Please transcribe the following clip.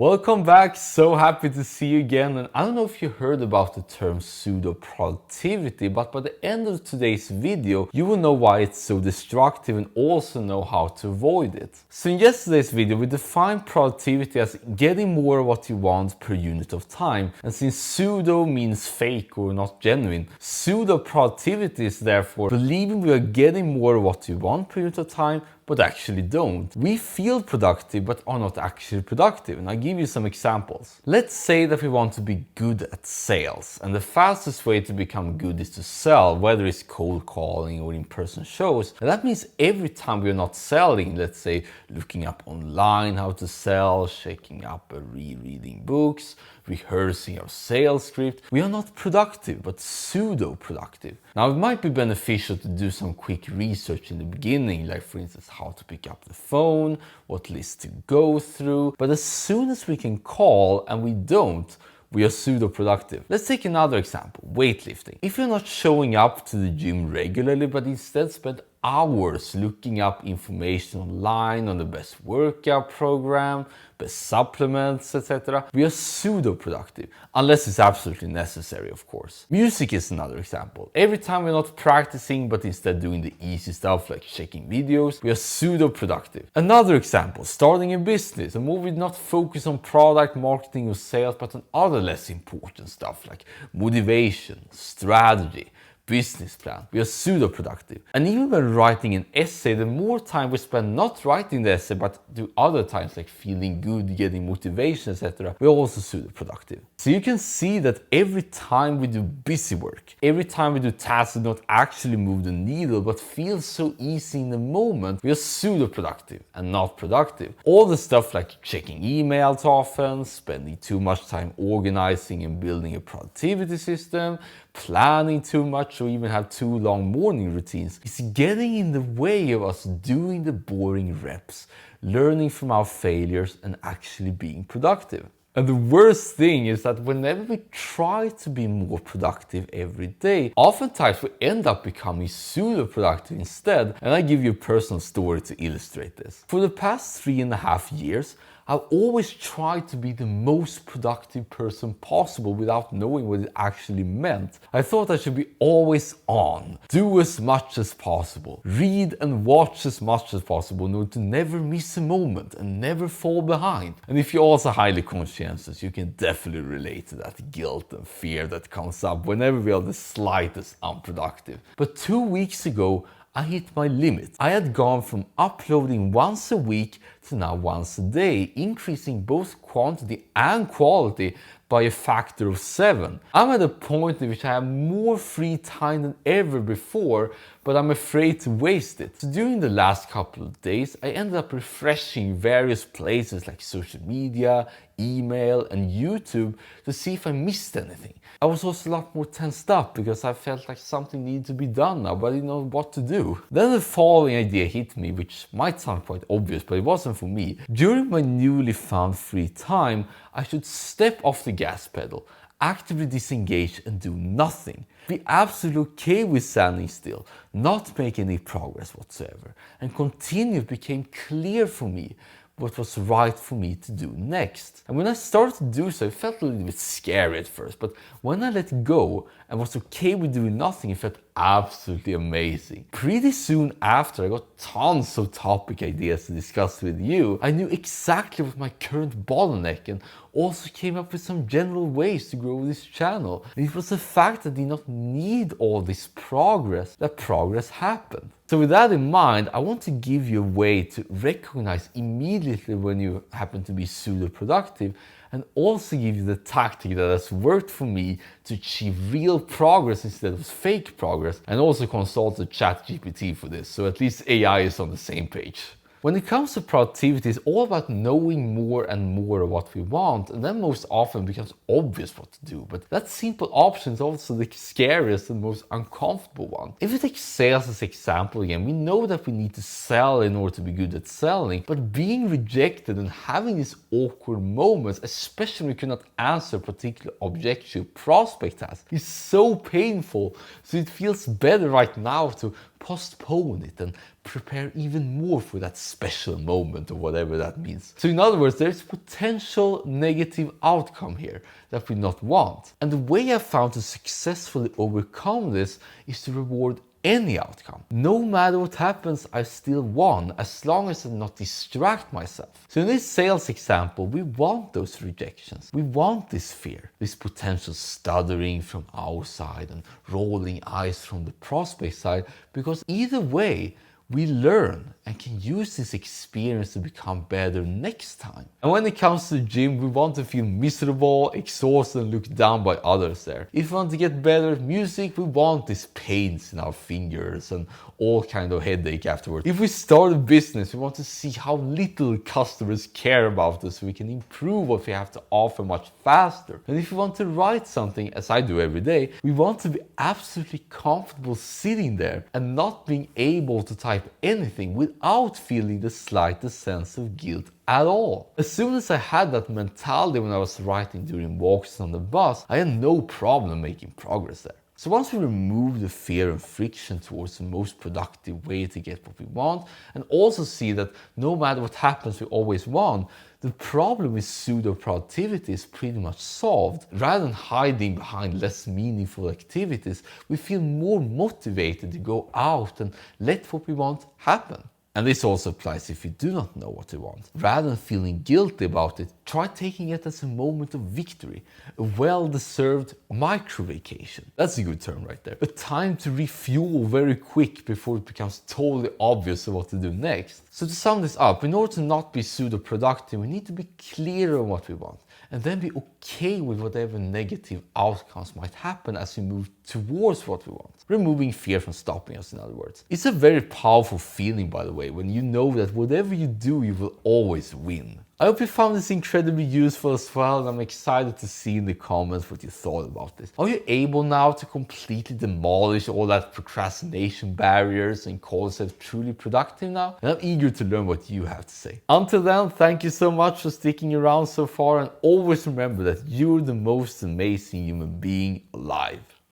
Welcome back, so happy to see you again. And I don't know if you heard about the term pseudo-productivity, but by the end of today's video, you will know why it's so destructive and also know how to avoid it. So in yesterday's video, we defined productivity as getting more of what you want per unit of time. And since pseudo means fake or not genuine, pseudo-productivity is therefore believing we are getting more of what we want per unit of time, but actually don't. We feel productive but are not actually productive, and I'll give you some examples. Let's say that we want to be good at sales, and the fastest way to become good is to sell, whether it's cold calling or in-person shows. And that means every time we're not selling, let's say looking up online how to sell, checking up or rereading books, rehearsing our sales script, we are not productive but pseudo-productive. Now it might be beneficial to do some quick research in the beginning, like for instance how to pick up the phone, what list to go through, but as soon as we can call and we don't, we are pseudo-productive. Let's take another example, weightlifting. If you're not showing up to the gym regularly but instead spend hours looking up information online on the best workout program, best supplements, etc., we are pseudo-productive, unless it's absolutely necessary, of course. Music is another example. Every time we're not practicing but instead doing the easy stuff like checking videos, we are pseudo-productive. Another example, starting a business, a move with not focus on product, marketing or sales, but on other less important stuff like motivation, strategy, business plan. We are pseudo-productive. And even when writing an essay, the more time we spend not writing the essay but do other times like feeling good, getting motivation, etc., we're also pseudo-productive. So you can see that every time we do busy work, every time we do tasks that don't actually move the needle but feel so easy in the moment, we are pseudo-productive and not productive. All the stuff like checking emails often, spending too much time organizing and building a productivity system, planning too much or even have too long morning routines is getting in the way of us doing the boring reps, learning from our failures and actually being productive. And the worst thing is that whenever we try to be more productive every day, oftentimes we end up becoming pseudo-productive instead. And I give you a personal story to illustrate this. For the past 3.5 years, I've always tried to be the most productive person possible without knowing what it actually meant. I thought I should be always on, do as much as possible, read and watch as much as possible in order to never miss a moment and never fall behind. And if you're also highly conscientious, you can definitely relate to that guilt and fear that comes up whenever we are the slightest unproductive. But 2 weeks ago, I hit my limit. I had gone from uploading once a week to now once a day, increasing both quantity and quality by a factor of 7. I'm at a point in which I have more free time than ever before, but I'm afraid to waste it. So during the last couple of days, I ended up refreshing various places like social media, email and YouTube to see if I missed anything. I was also a lot more tensed up because I felt like something needed to be done now, but I didn't know what to do. Then the following idea hit me, which might sound quite obvious, but it wasn't for me. During my newly found free time, I should step off the gas pedal, actively disengage and do nothing. Be absolutely okay with standing still, not make any progress whatsoever. And continue became clear for me what was right for me to do next. And when I started to do so, it felt a little bit scary at first, but when I let go and was okay with doing nothing, it felt absolutely amazing. Pretty soon after, I got tons of topic ideas to discuss with you. I knew exactly what my current bottleneck and also came up with some general ways to grow this channel. And it was the fact that I did not need all this progress, that progress happened. So with that in mind, I want to give you a way to recognize immediately when you happen to be pseudo-productive and also give you the tactic that has worked for me to achieve real progress instead of fake progress, and also consult the ChatGPT for this, so at least AI is on the same page. When it comes to productivity, it's all about knowing more and more of what we want, and then most often becomes obvious what to do. But that simple option is also the scariest and most uncomfortable one. If we take sales as an example again, we know that we need to sell in order to be good at selling, but being rejected and having these awkward moments, especially when we cannot answer a particular objection prospect has, is so painful. So it feels better right now to postpone it and prepare even more for that special moment or whatever that means. So in other words, there's potential negative outcome here that we not want. And the way I found to successfully overcome this is to reward any outcome. No matter what happens, I still won as long as I not distract myself. So in this sales example, we want those rejections. We want this fear, this potential stuttering from our side and rolling eyes from the prospect side, because either way, we learn and can use this experience to become better next time. And when it comes to the gym, we want to feel miserable, exhausted, and looked down by others there. If we want to get better at music, we want these pains in our fingers and all kind of headache afterwards. If we start a business, we want to see how little customers care about us so we can improve what we have to offer much faster. And if we want to write something, as I do every day, we want to be absolutely comfortable sitting there and not being able to type anything without feeling the slightest sense of guilt at all. As soon as I had that mentality when I was writing during walks on the bus, I had no problem making progress there. So once we remove the fear and friction towards the most productive way to get what we want, and also see that no matter what happens, we always won, the problem with pseudo-productivity is pretty much solved. Rather than hiding behind less meaningful activities, we feel more motivated to go out and let what we want happen. And this also applies if you do not know what you want. Rather than feeling guilty about it, try taking it as a moment of victory, a well-deserved micro-vacation. That's a good term right there. A time to refuel very quick before it becomes totally obvious what to do next. So to sum this up, in order to not be pseudo-productive, we need to be clear on what we want, and then be okay with whatever negative outcomes might happen as we move towards what we want. Removing fear from stopping us, in other words. It's a very powerful feeling, by the way, when you know that whatever you do, you will always win. I hope you found this incredibly useful as well, and I'm excited to see in the comments what you thought about this. Are you able now to completely demolish all that procrastination barriers and call yourself truly productive now? And I'm eager to learn what you have to say. Until then, thank you so much for sticking around so far, and always remember that you're the most amazing human being alive.